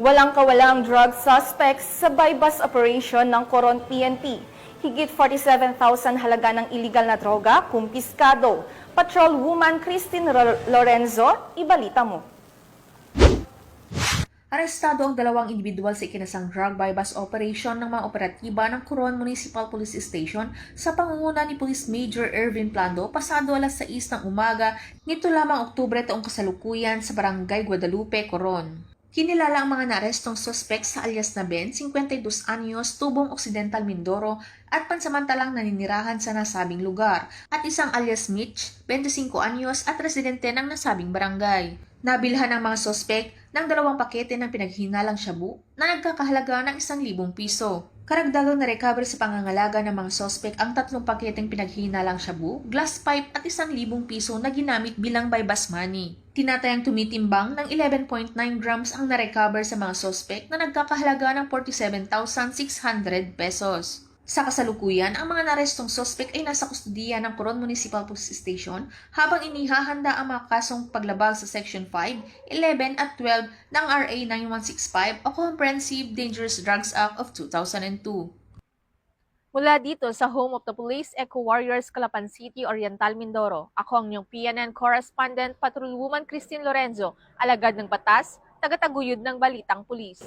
Walang kawalang drug suspects sa buy-bust operation ng Coron PNP. Higit 47,000 halaga ng iligal na droga, kumpiskado. Patrol Woman Christine Lorenzo, ibalita mo. Arestado ang dalawang individual sa ikinasang drug buy-bust operation ng mga operatiba ng Coron Municipal Police Station sa pangunguna ni Police Major Ervin Plando pasado alas 6 ng umaga nito lamang Oktubre taong kasalukuyan sa Barangay Guadalupe, Coron. Kinilala ang mga naarestong suspect sa alias na Ben, 52 anyos, Tubong Occidental, Mindoro at pansamantalang naninirahan sa nasabing lugar at isang alias Mitch, 25 anyos at residente ng nasabing barangay. Nabilhan ang mga suspect ng 2 pakete ng pinaghinalang shabu na nagkakahalaga ng 1,000 piso. Karagdagang na-recover sa pangangalaga ng mga suspect ang 3 paketeng pinaghinalang shabu, glass pipe at 1,000 piso na ginamit bilang buy-bust money. Tinatayang tumitimbang ng 11.9 grams ang na-recover sa mga suspect na nagkakahalaga ng 47,600 pesos. Sa kasalukuyan, ang mga narestong suspect ay nasa kustudiya ng Coron Municipal Police Station habang inihahanda ang mga kasong paglabag sa Section 5, 11 at 12 ng RA 9165 o Comprehensive Dangerous Drugs Act of 2002. Mula dito sa home of the Police Eco Warriors, Calapan City, Oriental, Mindoro, ako ang inyong PNN correspondent, Patrol Woman Christine Lorenzo, alagad ng batas, tagataguyod ng balitang pulis.